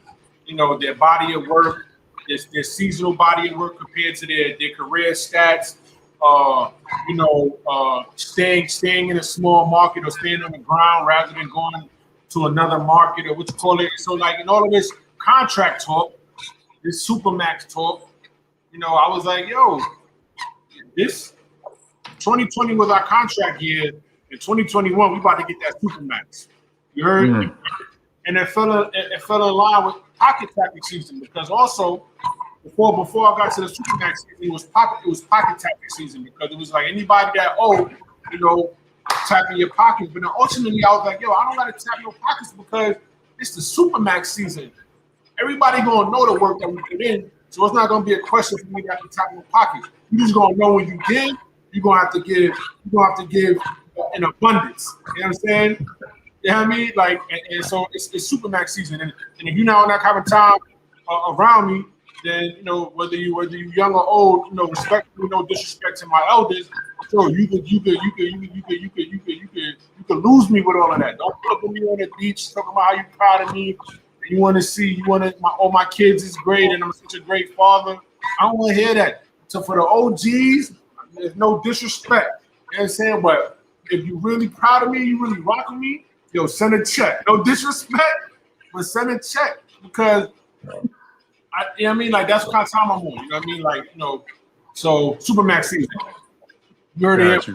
their body of work, their seasonal body of work compared to their career stats. Staying in a small market or staying on the ground rather than going to another market or what you call it. So like in all of this contract talk, this Supermax talk, I was like, this 2020 was our contract year. In 2021, we about to get that Supermax. You heard? Mm-hmm. And it fell in line with pocket tactic season because also before I got to the Supermax season, it was pocket tactic season because it was like anybody that tapping your pockets. But then ultimately, I was like, I don't gotta tap your pockets because it's the Supermax season. Everybody gonna know the work that we put in, so it's not gonna be a question for me to have to tap your pockets. You just gonna know when you give, you're gonna have to give in abundance. You know what I'm saying? You know what I mean? Like, and so it's Supermax season, and if you're not on that kind of time around me, then whether you young or old, respect me, no disrespect to my elders. So you could lose me with all of that. Don't look at me on the beach talking about how you proud of me. You want to see, all my kids is great and I'm such a great father. I don't want to hear that. So for the OGs, there's no disrespect. You know what I'm saying? But if you really proud of me, you really rock with me, send a check. No disrespect, but send a check because like that's the kind of time I'm on. You know what I mean? Like, so Supermax season. You heard it.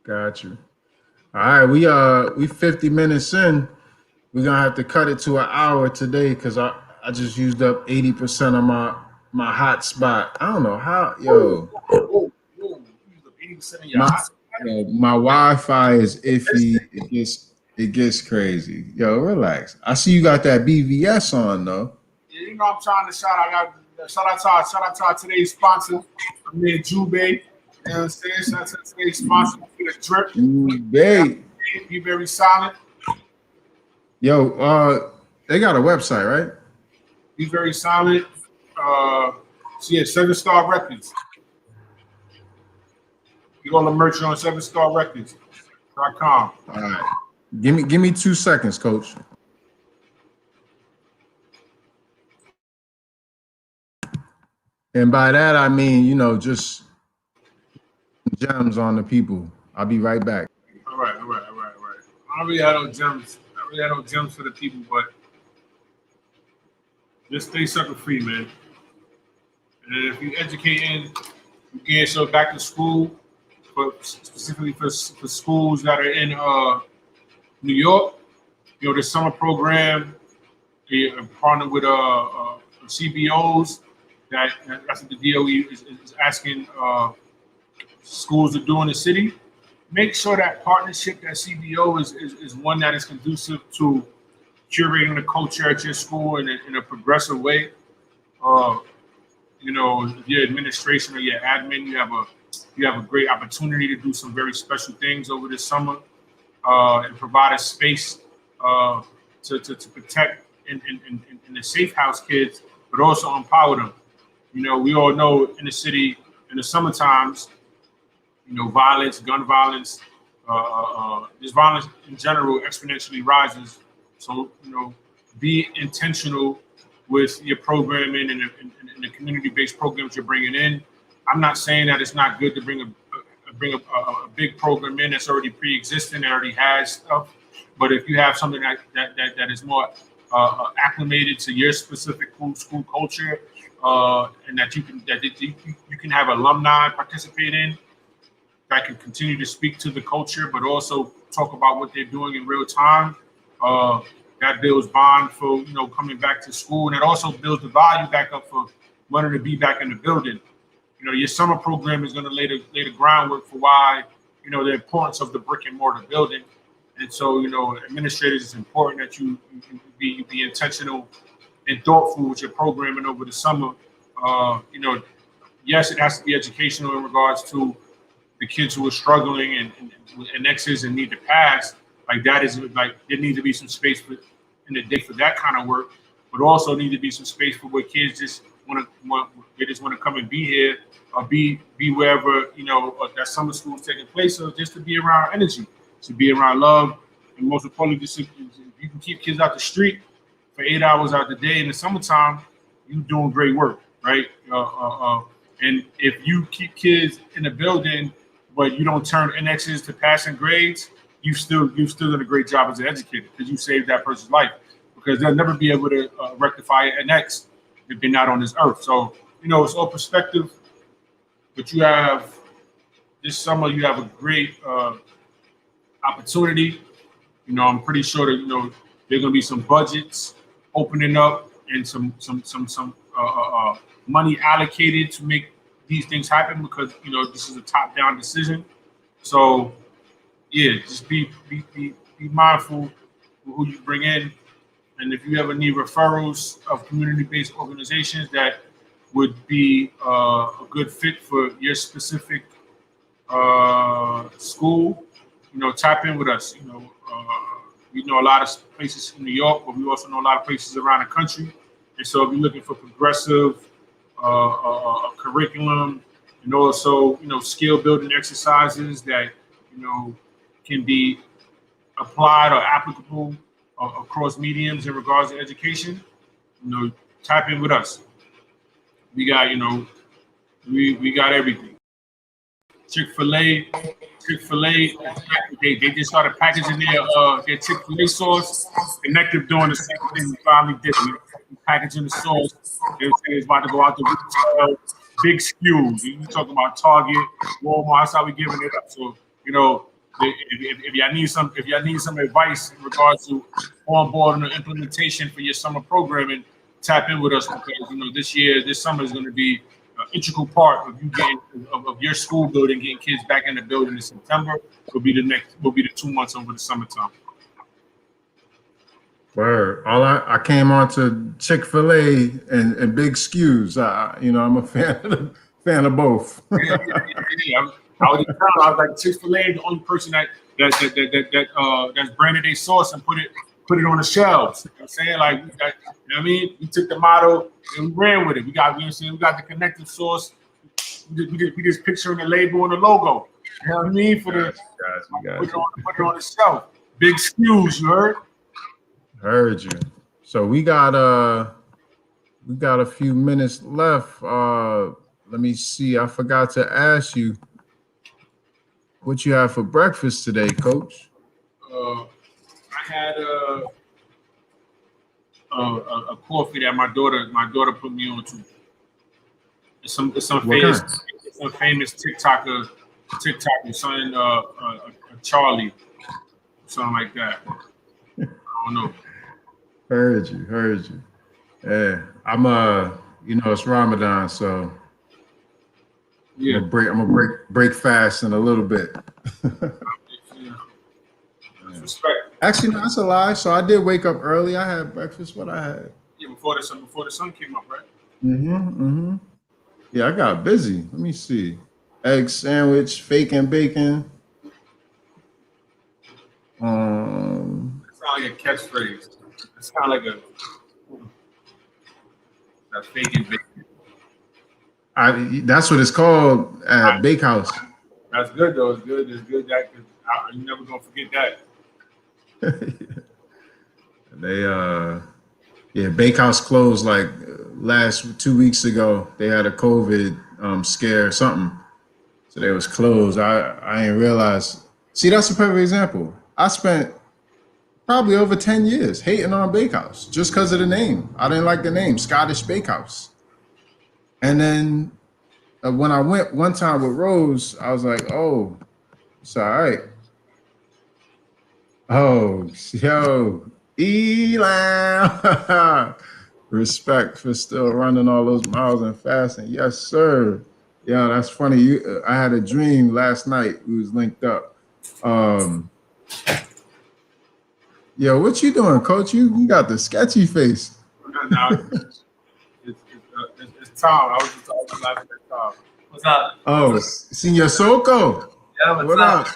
Got you. All right, we 50 minutes in. We're gonna have to cut it to an hour today because I just used up 80% of my hot spot. I don't know how, my Wi-Fi is iffy. It gets crazy. Yo, relax. I see you got that BVS on though. Yeah, I'm trying to shout out to today's sponsor, my man Jube. You know what I'm saying? Shout out to today's sponsor for the drip. Jube. Be very silent. Yo, they got a website, right? Be very silent. So yeah, 7-Star Records. You go to merch on 7starrecords.com. All right. Give me 2 seconds, coach. And by that I mean, just gems on the people. I'll be right back. All right. I don't really have no gems. For the people, but just stay sucker free, man. And if you're educating, you get yourself back to school, specifically for schools that are in New York. The summer program, they partner with CBOs. That's what the DOE is asking schools to do in the city. Make sure that partnership, that CBO is one that is conducive to curating the culture at your school in a progressive way. Your administration or your admin, you have a great opportunity to do some very special things over the summer and provide a space to protect and the safe house kids, but also empower them. We all know in the city in the summer times, violence, gun violence, this violence in general exponentially rises. So, be intentional with your programming and the community-based programs you're bringing in. I'm not saying that it's not good to bring a big program in that's already pre-existing, that already has stuff. But if you have something that is more acclimated to your specific school culture, and that you can have alumni participate in, that can continue to speak to the culture, but also talk about what they're doing in real time. That builds bond for coming back to school, and it also builds the value back up for wanting to be back in the building. Your summer program is going to lay the groundwork for why the importance of the brick and mortar building. And so administrators, it's important that you be intentional and thoughtful with your programming over the summer. Yes, it has to be educational in regards to the kids who are struggling and X's and need to pass. Like that is like there needs to be some space in the day for that kind of work, but also need to be some space for where kids just want to come and be here or be wherever that summer school is taking place. So just to be around energy, to be around love, and most importantly, just if you can keep kids out the street for 8 hours out the day in the summertime, you're doing great work, right? And if you keep kids in the building, but you don't turn NXs to passing grades, you've still done a great job as an educator because you saved that person's life. Because they'll never be able to rectify an NX if they're not on this earth. So it's all perspective. But you have this summer, you have a great opportunity. I'm pretty sure that there are going to be some budgets opening up and some money allocated to make these things happen because this is a top-down decision. So yeah, just be mindful of who you bring in, and if you ever need referrals of community-based organizations that would be a good fit for your specific school, tap in with us. We know a lot of places in New York, but we also know a lot of places around the country. And so if you're looking for progressive curriculum, and also, skill building exercises that, can be applied or applicable across mediums in regards to education, tap in with us. We got, we got everything. Chick-fil-A, they just started packaging their Chick-fil-A sauce. Connective doing the same thing we finally did. We packaging the sauce. They say it's about to go out the retail, big SKUs. You talking about Target, Walmart, that's how we giving it up. So, if y'all need some advice in regards to onboarding or implementation for your summer programming, tap in with us, because this summer is going to be an integral part of you getting of your school building, getting kids back in the building in September. Will be the 2 months over the summertime. Word. I came on to Chick-fil-A and big SKUs. I'm a fan of both. Yeah. I was like, Chick-fil-A, the only person that's branded their sauce and put it on the shelves. You know what I'm saying? Like, you know what I mean? We took the motto and we ran with it. We got the connected sauce. We just picturing the label and the logo. You know what I mean? Put it on the shelf. Big SKUs, you heard? Heard you. So we got a few minutes left. Let me see. I forgot to ask you what you have for breakfast today, Coach. I had a coffee that my daughter put me on to. It's some famous TikToker, something Charlie, something like that. I don't know. Heard you. Yeah, I'm it's Ramadan, so yeah, I'm gonna break fast in a little bit. Respect. Actually, no, that's a lie. So I did wake up early. I had breakfast. What I had? Yeah, before the sun came up, right? Mm-hmm. Yeah, I got busy. Let me see. Egg sandwich, fake and bacon. It sounds like a catchphrase. It sounds like a fake and bacon. That's what it's called at Bakehouse. That's good though. It's good. That you're never gonna forget that. Bakehouse closed like last 2 weeks ago. They had a COVID scare or something, so they was closed. I didn't realize. See, that's a perfect example. I spent probably over 10 years hating on Bakehouse just because of the name. I didn't like the name, Scottish Bakehouse. And then when I went one time with Rose, I was like, oh, it's all right. Oh, yo, Elam. Respect for still running all those miles and fasting. Yes, sir. Yeah, that's funny. I had a dream last night. We was linked up. Yo, what you doing, Coach? You got the sketchy face. No, it's Tom. I was just laughing at Tom. What's up? Oh, Senor Soko. Yeah, what up?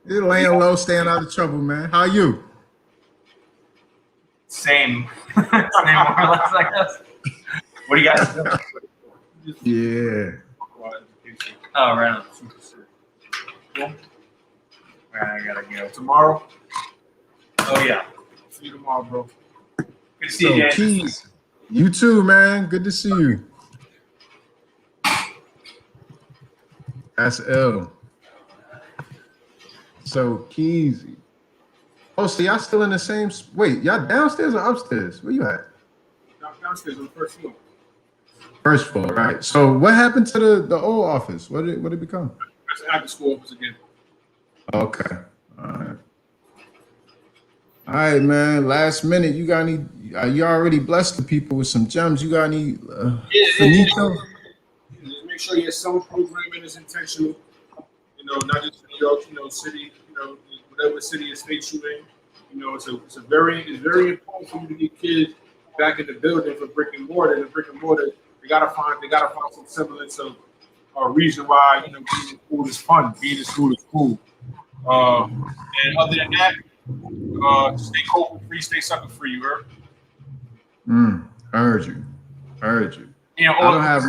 You're laying low, staying out of trouble, man. How you? Same more or less, I guess. What do you guys do? Yeah. Oh, right. Cool. I gotta go. Tomorrow? Oh, yeah. See you tomorrow, bro. Good to see you, Keys. You too, man. Good to see you. That's L. So, Keezy. Oh, so y'all still in the same... Wait, y'all downstairs or upstairs? Where you at? Downstairs on the first floor. First floor, right. So what happened to the old office? What did it become? That's the after school office again. Okay. All right, man. Last minute, you got any... you already blessed the people with some gems. You got any... Finito? Just make sure your summer programming is intentional. Not just New York, city, whatever city or state you're in. It's very important for you to get kids back in the building for brick and mortar. And brick and mortar, they gotta find some semblance of a reason why being in school is fun. Being in school is cool. And other than that, stay COVID free, stay sucker free. You heard? Heard you. Heard you. And I don't have.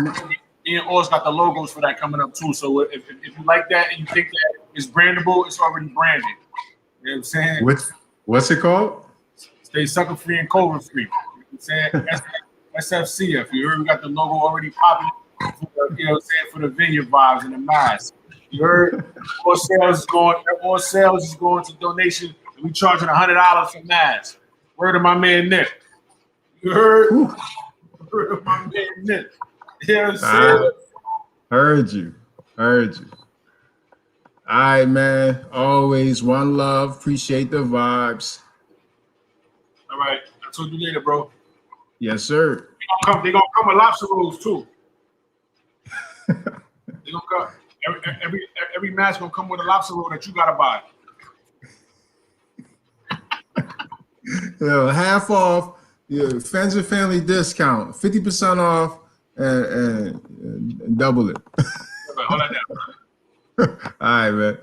Or's got the logos for that coming up too. So if you like that and you think that it's brandable, it's already branded. You know what I'm saying? What's it called? Stay sucker free and cobra free. You know what I'm saying? SFCF. You heard we got the logo already popping. For the, you know what I'm saying, for the vineyard vibes and the mask. You heard all sales is going to donation. And we charging $100 for masks. Word of my man Nick. You heard? Word of my man Nick. You know what I'm saying? Heard you. Heard you. All right, man. Always one love. Appreciate the vibes. All right. I'll talk to you later, bro. Yes, sir. They gonna come with lobster rolls too. They gonna come. Every mask gonna come with a lobster roll that you gotta buy. Half off. Friends and family discount. 50% off and double it. Hold on down. All right, man.